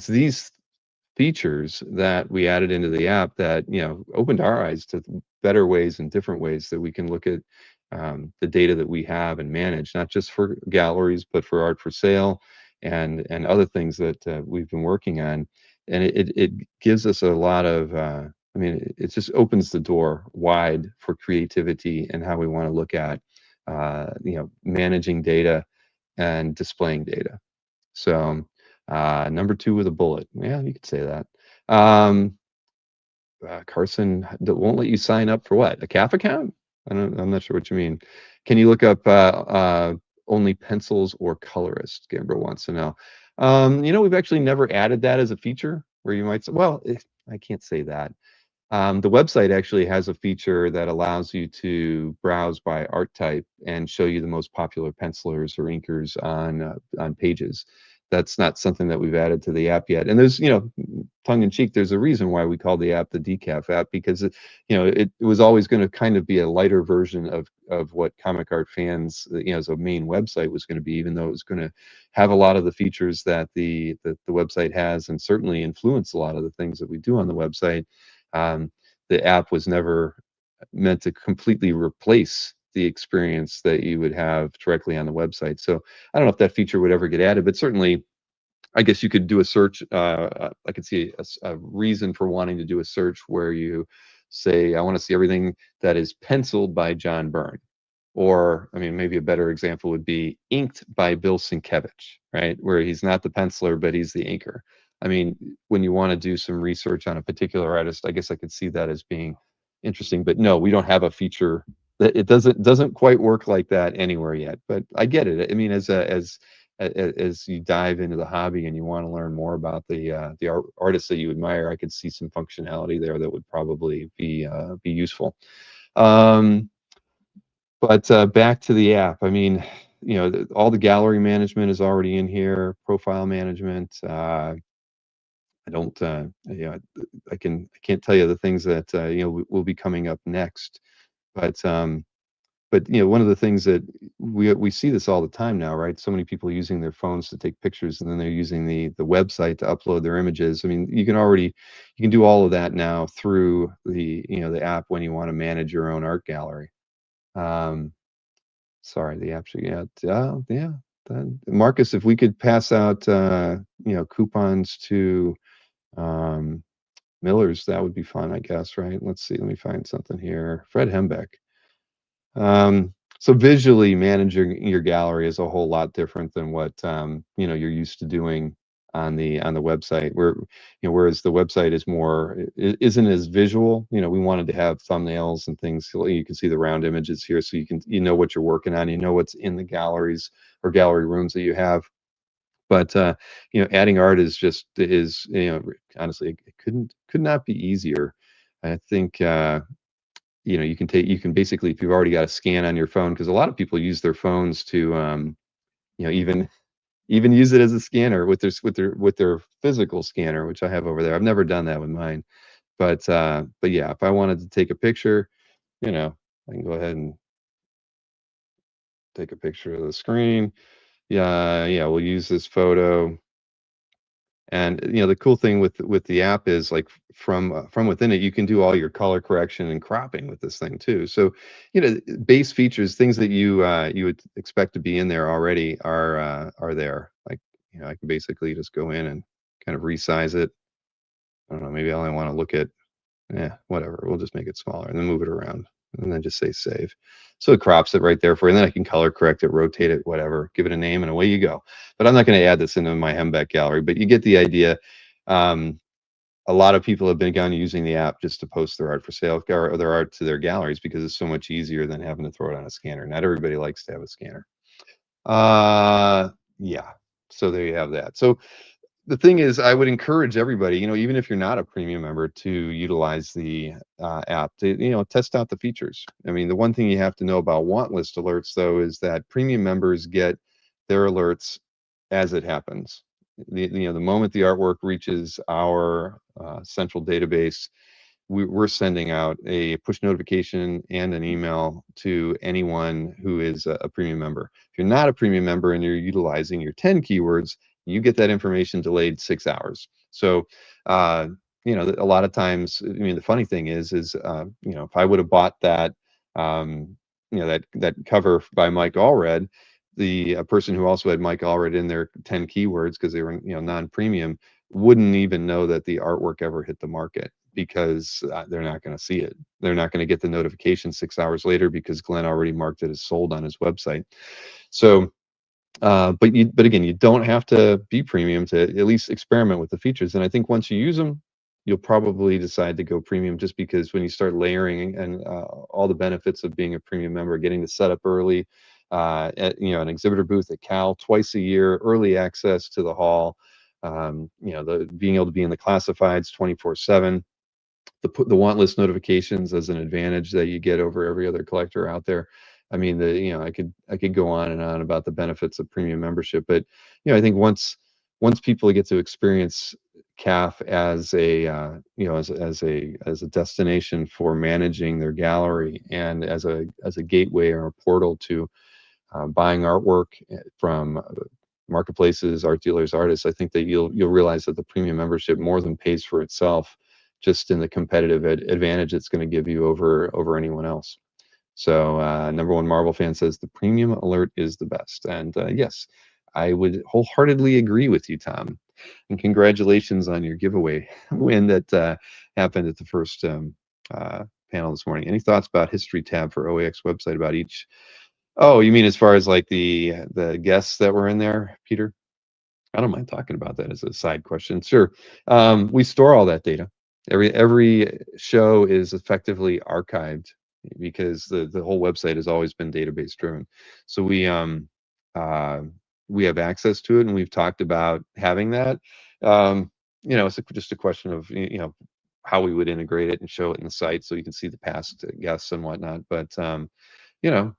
Speaker 1: these features that we added into the app that opened our eyes to better ways and different ways that we can look at the data that we have and manage, not just for galleries but for art for sale and other things that we've been working on. And it gives us a lot of it just opens the door wide for creativity and how we want to look at managing data and displaying data. So number 2 with a bullet. Yeah, you could say that. Carson won't let you sign up for what? A CAF account? I'm not sure what you mean. Can you look up only pencils or colorists? Gambro wants to know. We've actually never added that as a feature where you might say, well, I can't say that. The website actually has a feature that allows you to browse by art type and show you the most popular pencilers or inkers on pages. That's not something that we've added to the app yet. And there's, tongue in cheek, there's a reason why we call the app the deCAF app, because it was always going to kind of be a lighter version of what comic art fans, as a main website was going to be, even though it was going to have a lot of the features that the website has, and certainly influence a lot of the things that we do on the website. Um, the app was never meant to completely replace the experience that you would have directly on the website. So I don't know if that feature would ever get added, but certainly I guess you could do a search. I could see a reason for wanting to do a search where you say, I want to see everything that is penciled by John Byrne. Or, I mean, maybe a better example would be inked by Bill Sienkiewicz, right? Where he's not the penciler, but he's the inker. I mean, when you want to do some research on a particular artist, I guess I could see that as being interesting. But no, we don't have a feature that it doesn't quite work like that anywhere yet. But I get it. I mean, as you dive into the hobby and you want to learn more about the artists that you admire, I could see some functionality there that would probably be useful. Um, but back to the app. I mean, all the gallery management is already in here, profile management. I don't, I can't tell you the things that will be coming up next. But one of the things that we see this all the time now, right? So many people using their phones to take pictures, and then they're using the website to upload their images. I mean, you can do all of that now through the app when you want to manage your own art gallery. Um, Sorry, the app should yeah. Marcus, if we could pass out coupons to um, Miller's, that would be fun, I guess, right? Let's see. Let me find something here. Fred Hembeck. So visually managing your gallery is a whole lot different than what you're used to doing on the website. Whereas the website is isn't as visual. We wanted to have thumbnails and things so you can see the round images here, so you know what you're working on, you know what's in the galleries or gallery rooms that you have. But adding art is honestly, it could not be easier. I think you can basically, if you've already got a scan on your phone, because a lot of people use their phones to even use it as a scanner with their physical scanner, which I have over there. I've never done that with mine, but yeah, if I wanted to take a picture, I can go ahead and take a picture of the screen. Yeah, we'll use this photo, And the cool thing with the app is, like, from within it, you can do all your color correction and cropping with this thing too. So, base features, things that you would expect to be in there already are there. Like, I can basically just go in and kind of resize it. I don't know, maybe I only want to look at, yeah, whatever. We'll just make it smaller and then move it around and then just say save. So it crops it right there for you. And then I can color correct it, rotate it, whatever, give it a name, and away you go. But I'm not going to add this into my Hembeck gallery, but you get the idea. Um, a lot of people have begun using the app just to post their art for sale or their art to their galleries because it's so much easier than having to throw it on a scanner. Not everybody likes to have a scanner. Yeah. So there you have that. So the thing is, I would encourage everybody, even if you're not a premium member, to utilize the app to, test out the features. I mean, the one thing you have to know about want list alerts, though, is that premium members get their alerts as it happens. The moment the artwork reaches our central database, we're sending out a push notification and an email to anyone who is a premium member. If you're not a premium member and you're utilizing your 10 keywords, you get that information delayed 6 hours. So, a lot of times, I mean, the funny thing is, if I would have bought that, that cover by Mike Allred, the person who also had Mike Allred in their 10 keywords because they were, non-premium, wouldn't even know that the artwork ever hit the market because they're not going to see it. They're not going to get the notification 6 hours later because Glenn already marked it as sold on his website. So, but again, you don't have to be premium to at least experiment with the features. And I think once you use them, you'll probably decide to go premium, just because when you start layering and all the benefits of being a premium member, getting to set up early, at an exhibitor booth at Cal twice a year, early access to the hall, the being able to be in the classifieds 24/7, the want list notifications as an advantage that you get over every other collector out there. I mean, I could go on and on about the benefits of premium membership, but I think once people get to experience CAF as a as a destination for managing their gallery, and as a gateway or a portal to buying artwork from marketplaces, art dealers, artists, I think that you'll realize that the premium membership more than pays for itself, just in the competitive advantage it's going to give you over anyone else. So number one Marvel fan says the premium alert is the best, and yes, I would wholeheartedly agree with you, Tom. And congratulations on your giveaway win that happened at the first panel this morning. Any thoughts about history tab for OAX website about each? Oh, you mean as far as like the guests that were in there, Peter? I don't mind talking about that as a side question. Sure. We store all that data. Every show is effectively archived because the whole website has always been database driven. So uh, we have access to it, and we've talked about having that. It's just a question of how we would integrate it and show it in the site so you can see the past guests and whatnot. But you know,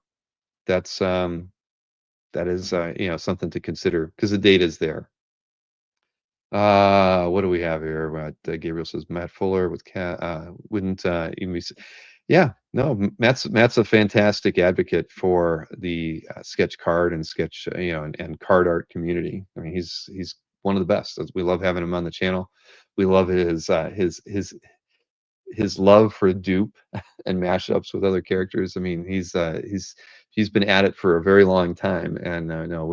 Speaker 1: that's that is something to consider because the data is there. What do we have here? Gabriel says Matt Fuller with cat wouldn't even be. Yeah, no, Matt's a fantastic advocate for the sketch card and sketch and card art community. I mean, he's one of the best. We love having him on the channel. We love his love for dupe and mashups with other characters. I mean, he's been at it for a very long time, and no,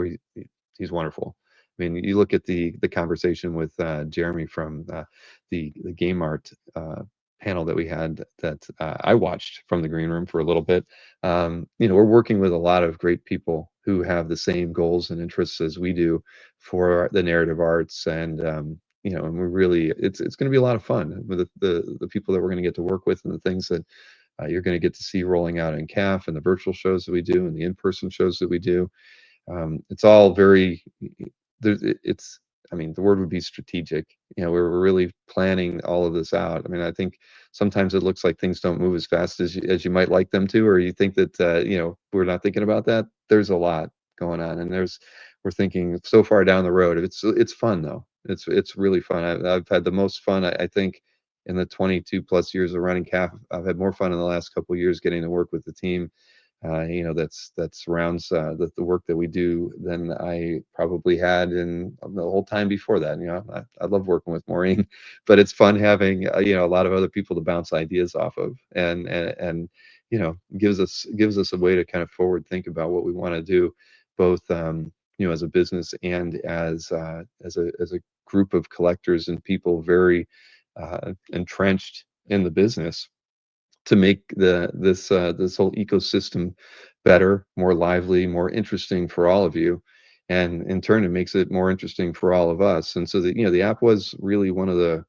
Speaker 1: he's wonderful. I mean, you look at the conversation with Jeremy from the Game Art panel that we had that I watched from the green room for a little bit. We're working with a lot of great people who have the same goals and interests as we do for the narrative arts, and and we're really it's going to be a lot of fun with the people that we're going to get to work with, and the things that you're going to get to see rolling out in CAF, and the virtual shows that we do, and the in-person shows that we do. It's all very it's I mean, the word would be strategic. We're really planning all of this out. I mean, I think sometimes it looks like things don't move as fast as you might like them to, or you think that we're not thinking about that. There's a lot going on, and we're thinking so far down the road. It's fun though. It's really fun. I've had the most fun, I think, in the 22 plus years of running CAF. I've had more fun in the last couple of years getting to work with the team that surrounds the work that we do than I probably had in the whole time before that. I love working with Maureen, but it's fun having a lot of other people to bounce ideas off of, and gives us a way to kind of forward think about what we want to do, both as a business and as a group of collectors and people very entrenched in the business to make this whole ecosystem better, more lively, more interesting for all of you, and in turn, it makes it more interesting for all of us. And so the app was really one of the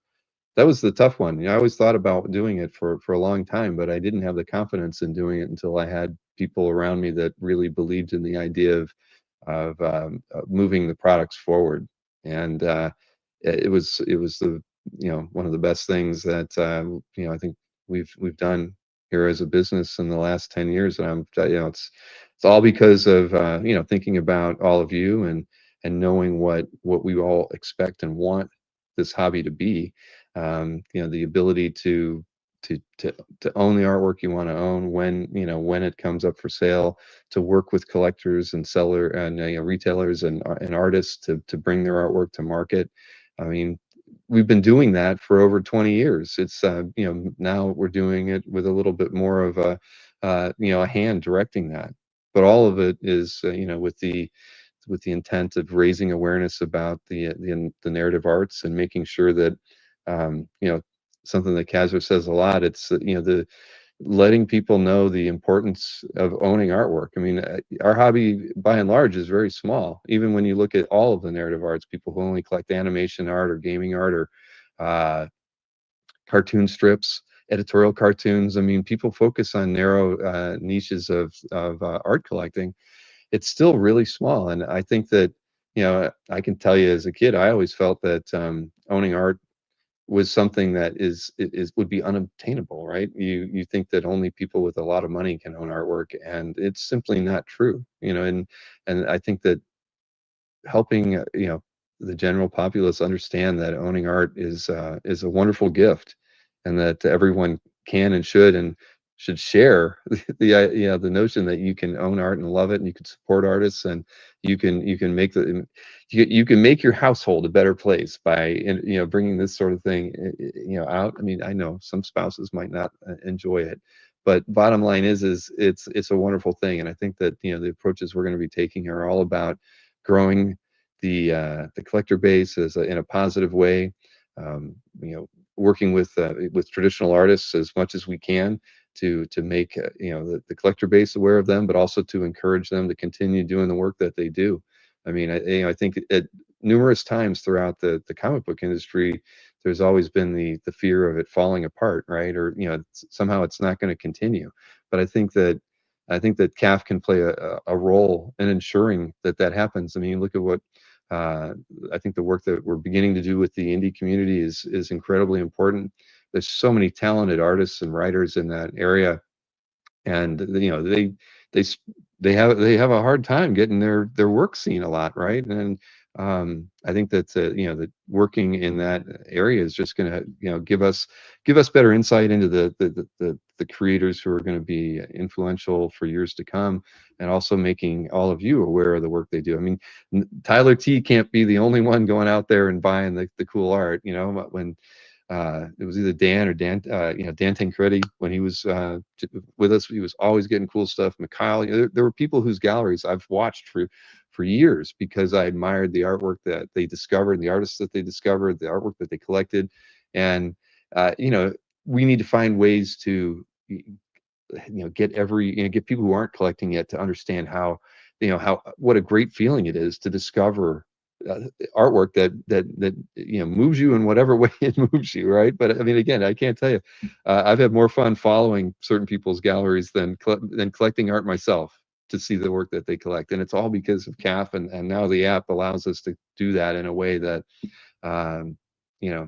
Speaker 1: that was the tough one. I always thought about doing it for a long time, but I didn't have the confidence in doing it until I had people around me that really believed in the idea of moving the products forward. And it was the one of the best things that I think we've done here as a business in the last 10 years. And it's all because of thinking about all of you and knowing what we all expect and want this hobby to be. The ability to own the artwork you want to own when it comes up for sale, to work with collectors and seller and retailers and artists to bring their artwork to market. I mean, we've been doing that for over 20 years. It's now we're doing it with a little bit more of a hand directing that, but all of it is with the intent of raising awareness about the narrative arts and making sure that um, you know something that Kazra says a lot. It's the letting people know the importance of owning artwork. I mean, our hobby by and large is very small. Even when you look at all of the narrative arts, people who only collect animation art or gaming art or uh, cartoon strips, editorial cartoons. I mean, people focus on narrow niches of art collecting. It's still really small, and I think that I can tell you as a kid, I always felt that owning art was something that is would be unobtainable, right? You think that only people with a lot of money can own artwork, and it's simply not true. And I think that helping the general populace understand that owning art is a wonderful gift, and that everyone can and should share the notion that you can own art and love it, and you can support artists, and you can you can make your household a better place by bringing this sort of thing out. I mean, I know some spouses might not enjoy it, but bottom line is it's a wonderful thing. And I think that the approaches we're going to be taking are all about growing the collector base in a positive way, working with traditional artists as much as we can to make the collector base aware of them, but also to encourage them to continue doing the work that they do. I mean, I think at numerous times throughout the comic book industry, there's always been the fear of it falling apart, right? Or somehow it's not going to continue. But I think that CAF can play a role in ensuring that that happens. I mean, look at what uh, I think the work that we're beginning to do with the indie community is incredibly important. There's so many talented artists and writers in that area, and they s- they have a hard time getting their work seen a lot, right? And I think that working in that area is just going to give us better insight into the creators who are going to be influential for years to come, and also making all of you aware of the work they do. I mean, Tyler T can't be the only one going out there and buying the cool art. When it was either Dan or Dan Tancredi, when he was with us, he was always getting cool stuff. Mikhail, there were people whose galleries I've watched for years because I admired the artwork that they discovered, the artists that they discovered, the artwork that they collected. And we need to find ways to get people who aren't collecting yet to understand how what a great feeling it is to discover uh, artwork that moves you in whatever way it moves you, right? But I mean, again, I can't tell you, I've had more fun following certain people's galleries than collecting art myself, to see the work that they collect. And it's all because of CAF, and now the app allows us to do that in a way that um, you know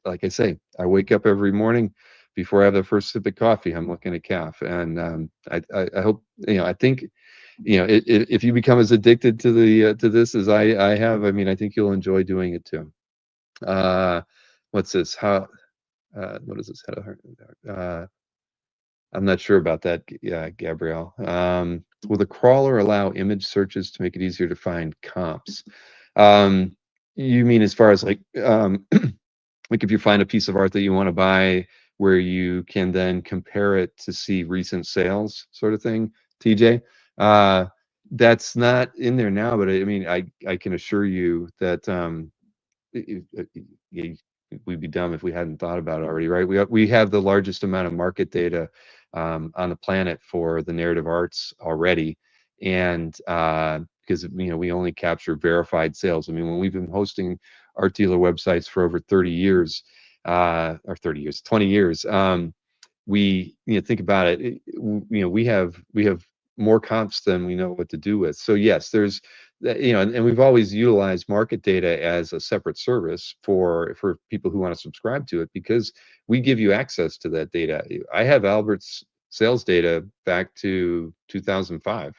Speaker 1: like I say, I wake up every morning before I have the first sip of coffee. I'm looking at CAF, and I hope I think if you become as addicted to this as I have. I mean, I think you'll enjoy doing it too. Uh, what's this? What is this? I'm not sure about that, yeah, Gabrielle. Will the crawler allow image searches to make it easier to find comps? Um, you mean as far as like, like if you find a piece of art that you want to buy, where you can then compare it to see recent sales, sort of thing, TJ? Uh, that's not in there now, but I mean, I can assure you that y- we'd be dumb if we hadn't thought about it already, right? We have the largest amount of market data on the planet for the narrative arts already, and because we only capture verified sales. I mean, when we've been hosting art dealer websites for over 30 years, or 30 years, 20 years, we think about it, we have more comps than we know what to do with. So yes, there's and we've always utilized market data as a separate service for people who want to subscribe to it, because we give you access to that data. I have Albert's sales data back to 2005.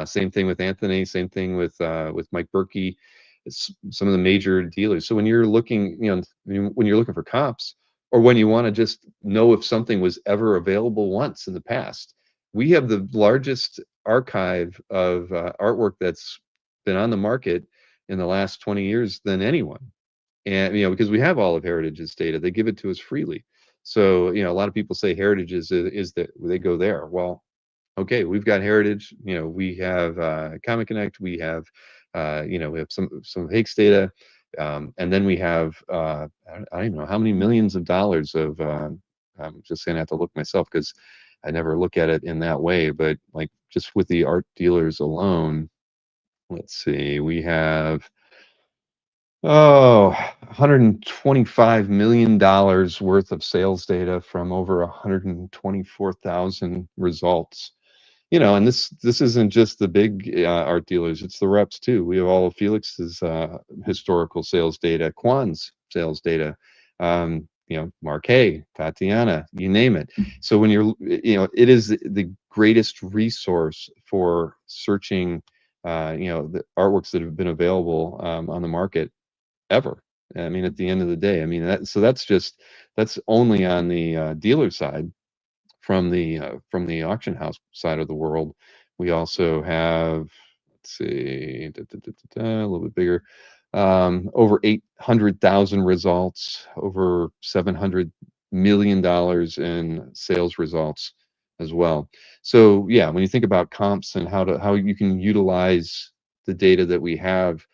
Speaker 1: Same thing with Anthony, same thing with Mike Berkey. It's some of the major dealers. So when you're looking, when you're looking for comps, or when you want to just know if something was ever available once in the past, we have the largest archive of artwork that's been on the market in the last 20 years than anyone. And because we have all of Heritage's data, they give it to us freely. So a lot of people say Heritage is that they go there. Well, okay, we've got Heritage. We have Comic Connect. We have some Hakes data, and then we have I don't even know how many millions of dollars of. I'm just gonna have to look myself, because I never look at it in that way. But like just with the art dealers alone, let's see, we have 125 million dollars worth of sales data from over 124,000 results. And this isn't just the big art dealers; it's the reps too. We have all of Felix's historical sales data, Kwan's sales data, Marquet, Tatiana, you name it. So when it is the greatest resource for searching, the artworks that have been available on the market ever. I mean, at the end of the day, I mean that's only on the dealer side. From the auction house side of the world, we also have, let's see, a little bit bigger, over 800,000 results, over $700 million in sales results as well. So yeah, when you think about comps and how you can utilize the data that we have,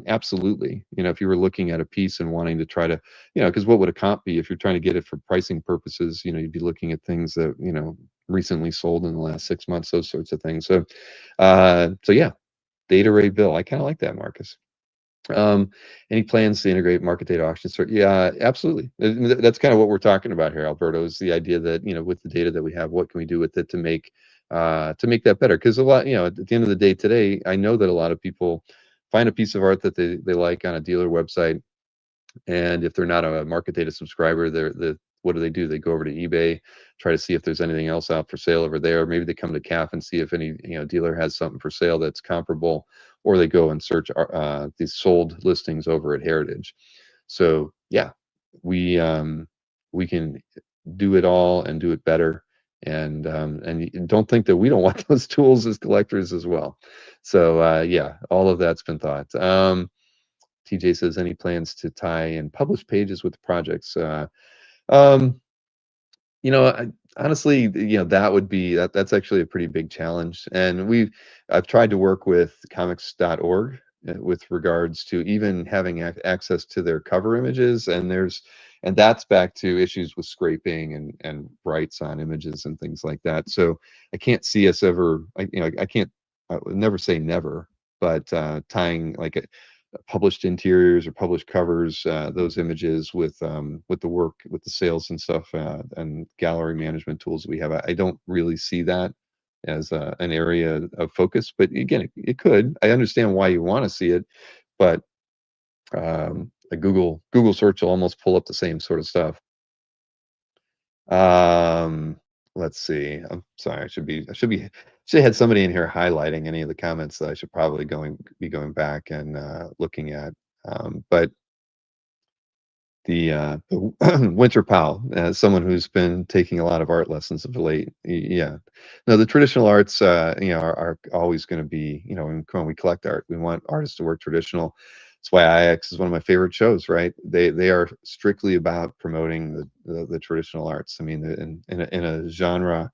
Speaker 1: absolutely. If you were looking at a piece and wanting to try to, because what would a comp be if you're trying to get it for pricing purposes? You'd be looking at things that recently sold in the last 6 months, those sorts of things. So yeah, data array bill. I kind of like that, Marcus. Any plans to integrate market data auctions? Yeah, absolutely. That's kind of what we're talking about here, Alberto, is the idea that, with the data that we have, what can we do with it to make that better? Because a lot, at the end of the day today, I know that a lot of people find a piece of art that they like on a dealer website, and if they're not a market data subscriber, what do? They go over to eBay, try to see if there's anything else out for sale over there. Maybe they come to CAF and see if any dealer has something for sale that's comparable, or they go and search these sold listings over at Heritage. So yeah, we can do it all and do it better. And don't think that we don't want those tools as collectors as well. So yeah, all of that's been thought. TJ says, any plans to tie in published pages with projects? Um, honestly, that would be that's actually a pretty big challenge. And I've tried to work with comics.org with regards to even having access to their cover images, and that's back to issues with scraping and rights on images and things like that. So I can't see us ever, I can't, I would never say never, but tying like published interiors or published covers, those images with the work, with the sales and stuff, and gallery management tools that we have. I don't really see that as an area of focus, but again, it could. I understand why you want to see it, but a Google search will almost pull up the same sort of stuff. Um, let's see. I'm sorry. I should have had somebody in here highlighting any of the comments that I should probably be going back and looking at. But the Winter Powell, as someone who's been taking a lot of art lessons of late. Yeah, no, the traditional arts, are always going to be, when we collect art, we want artists to work traditional. That's why IX is one of my favorite shows, right? They are strictly about promoting the traditional arts. I mean, in a genre,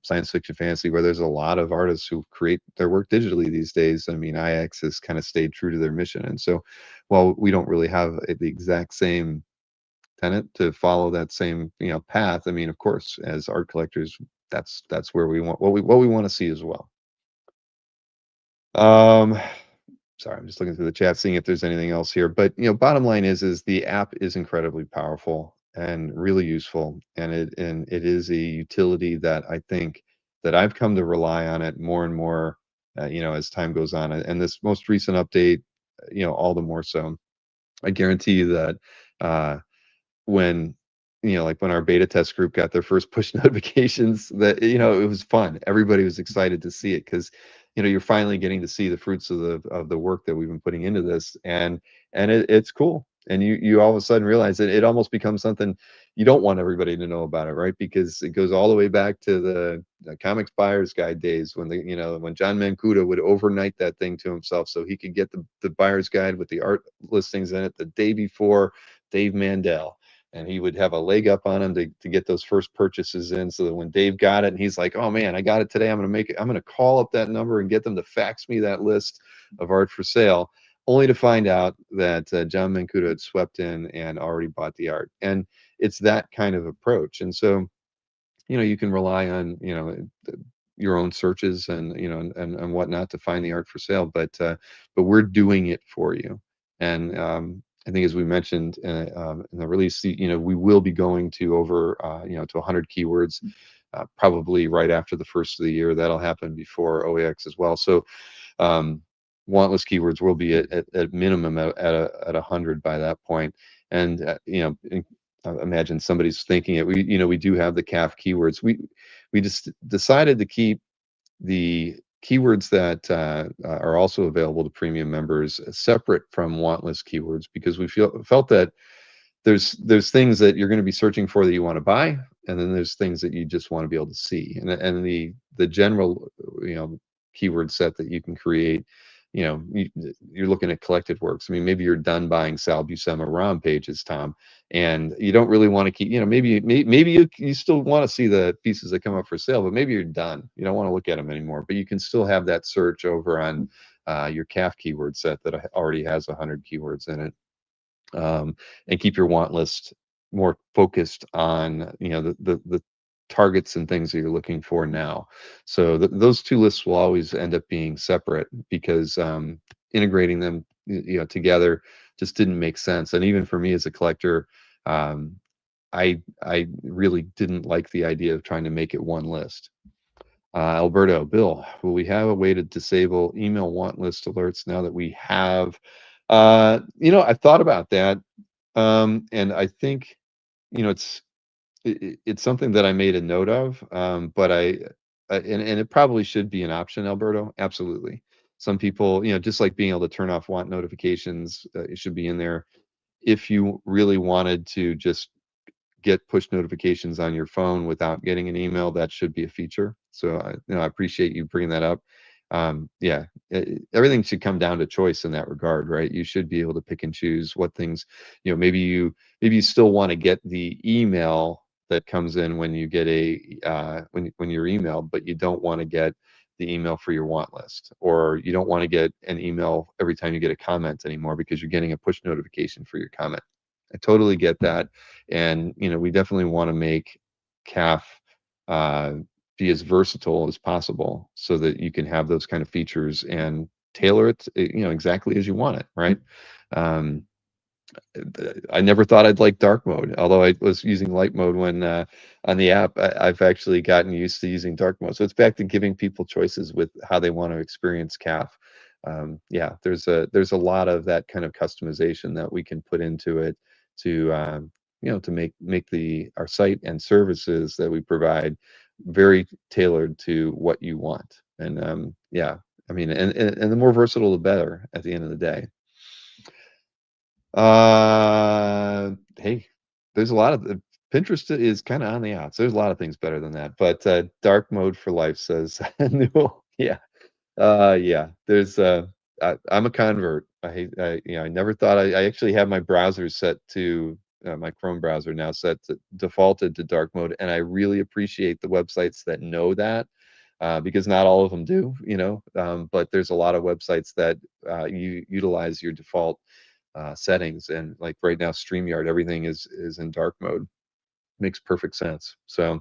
Speaker 1: science fiction fantasy, where there's a lot of artists who create their work digitally these days. I mean, IX has kind of stayed true to their mission. And so while we don't really have the exact same tenet to follow that same, path, I mean, of course, as art collectors, that's where we want what we want to see as well. Um, Sorry, I'm just looking through the chat, seeing if there's anything else here. But bottom line is the app is incredibly powerful and really useful, and it is a utility that I think that I've come to rely on it more and more, as time goes on. And this most recent update, all the more so. I guarantee you that uh, when like when our beta test group got their first push notifications, that it was fun. Everybody was excited to see it because you're finally getting to see the fruits of the work that we've been putting into this, and it's cool. And you all of a sudden realize that it almost becomes something you don't want everybody to know about it, right? Because it goes all the way back to the comics buyer's guide days, when when John Mancuda would overnight that thing to himself so he could get the buyer's guide with the art listings in it the day before Dave Mandel, and he would have a leg up on him to get those first purchases in, so that when Dave got it and he's like, oh man, I got it today, I'm going to call up that number and get them to fax me that list of art for sale, only to find out that John Mancuda had swept in and already bought the art. And it's that kind of approach. And so you can rely on your own searches and and whatnot to find the art for sale, but we're doing it for you. And I think, as we mentioned in the release, we will be going to over to 100 keywords, probably right after the first of the year. That'll happen before OAX as well. So um, wantless keywords will be at minimum at 100 by that point. And imagine somebody's thinking it. We do have the CAF keywords. We just decided to keep the keywords that are also available to premium members separate from wantless keywords, because we felt that there's things that you're going to be searching for that you want to buy, and then there's things that you just want to be able to see. And the general keyword set that you can create, you're looking at collected works. I mean, maybe you're done buying Sal Buscema ROM pages, Tom, and you don't really want to keep, maybe you still want to see the pieces that come up for sale, but maybe you're done, you don't want to look at them anymore, but you can still have that search over on your CAF keyword set that already has 100 keywords in it, and keep your want list more focused on the targets and things that you're looking for now. So those two lists will always end up being separate, because integrating them together just didn't make sense. And even for me as a collector, um, I really didn't like the idea of trying to make it one list. Alberto, Bill, will we have a way to disable email want list alerts now that we have? I've thought about that, and I think it's something that I made a note of, but and it probably should be an option, Alberto. Absolutely. Some people, just like being able to turn off want notifications, it should be in there. If you really wanted to just get push notifications on your phone without getting an email, that should be a feature. So I appreciate you bringing that up. Yeah, everything should come down to choice in that regard, right? You should be able to pick and choose what things, maybe you still want to get the email that comes in when you get when you're emailed, but you don't want to get the email for your want list, or you don't want to get an email every time you get a comment anymore because you're getting a push notification for your comment. I totally get that. And we definitely want to make CAF uh, be as versatile as possible, so that you can have those kind of features and tailor it, exactly as you want it, right? um, I never thought I'd like dark mode, although I was using light mode when on the app. I've actually gotten used to using dark mode. So it's back to giving people choices with how they want to experience CAF. Yeah, there's a lot of that kind of customization that we can put into it to to make the our site and services that we provide very tailored to what you want. And yeah, I mean, and the more versatile, the better at the end of the day. Hey, there's a lot of Pinterest is kind of on the outs. There's a lot of things better than that, but dark mode for life says Newell. Yeah. Yeah, I'm a convert. I never thought I actually have my browser set to my Chrome browser now set to defaulted to dark mode, and I really appreciate the websites that know that because not all of them do, but there's a lot of websites that you utilize your default settings, and like right now, StreamYard, everything is in dark mode. Makes perfect sense. So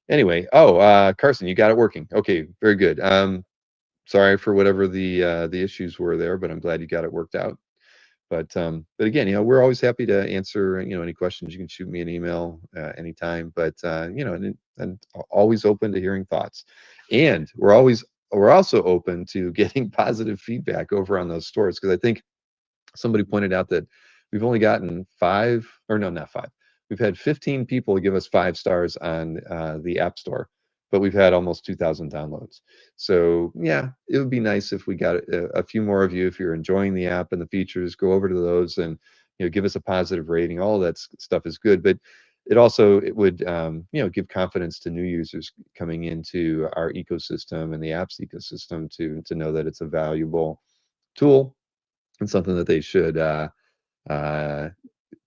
Speaker 1: anyway, oh, Carson, you got it working. Okay, very good. Sorry for whatever the issues were there, but I'm glad you got it worked out. But again, we're always happy to answer, any questions. You can shoot me an email anytime, but and always open to hearing thoughts. And we're also open to getting positive feedback over on those stores because I think somebody pointed out that we've only gotten five, or no, not five. We've had 15 people give us 5 stars on the App Store, but we've had almost 2,000 downloads. So yeah, it would be nice if we got a few more of you. If you're enjoying the app and the features, go over to those and give us a positive rating. All of that stuff is good, but it would give confidence to new users coming into our ecosystem and the apps ecosystem to know that it's a valuable tool and something that they should uh,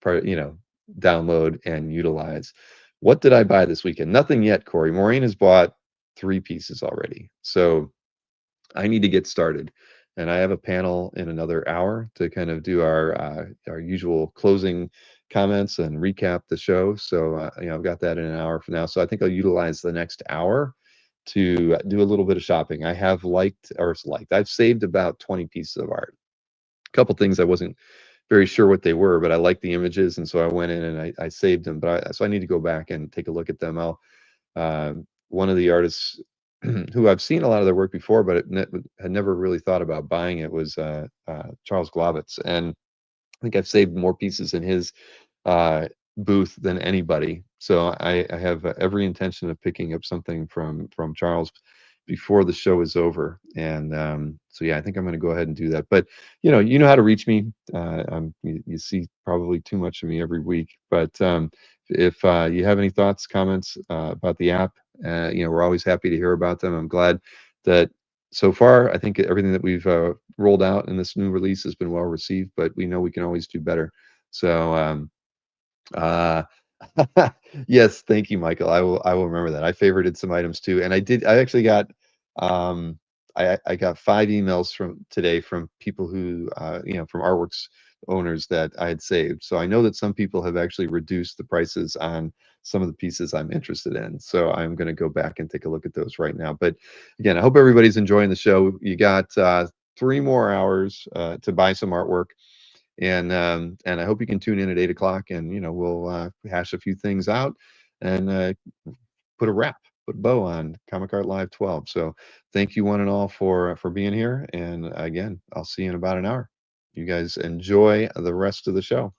Speaker 1: part, download and utilize. What did I buy this weekend? Nothing yet, Corey. Maureen has bought 3 pieces already, so I need to get started. And I have a panel in another hour to kind of do our usual closing comments and recap the show. So I've got that in an hour from now. So I think I'll utilize the next hour to do a little bit of shopping. I have I've saved about 20 pieces of art. A couple things I wasn't very sure what they were, but I liked the images, and so I went in and I saved them. So I need to go back and take a look at them. One of the artists who I've seen a lot of their work before, but had never really thought about buying it was Charles Glavitz, and I think I've saved more pieces in his uh, booth than anybody. So I have every intention of picking up something from Charles before the show is over. And so yeah, I think I'm going to go ahead and do that. But you know how to reach me. You see probably too much of me every week. But if you have any thoughts, comments about the app, we're always happy to hear about them. I'm glad that so far, I think everything that we've rolled out in this new release has been well received, but we know we can always do better. So, uh, yes, thank you, Michael. I will remember that. I favorited some items too, and I actually got um I got 5 emails from today from people who from artworks owners that I had saved. So I know that some people have actually reduced the prices on some of the pieces I'm interested in. So I'm going to go back and take a look at those right now. But again, I hope everybody's enjoying the show. You got 3 more hours to buy some artwork. And I hope you can tune in at 8 o'clock, and we'll hash a few things out and put a wrap, put a bow on Comic Art Live 12. So thank you one and all for being here. And again, I'll see you in about an hour. You guys enjoy the rest of the show.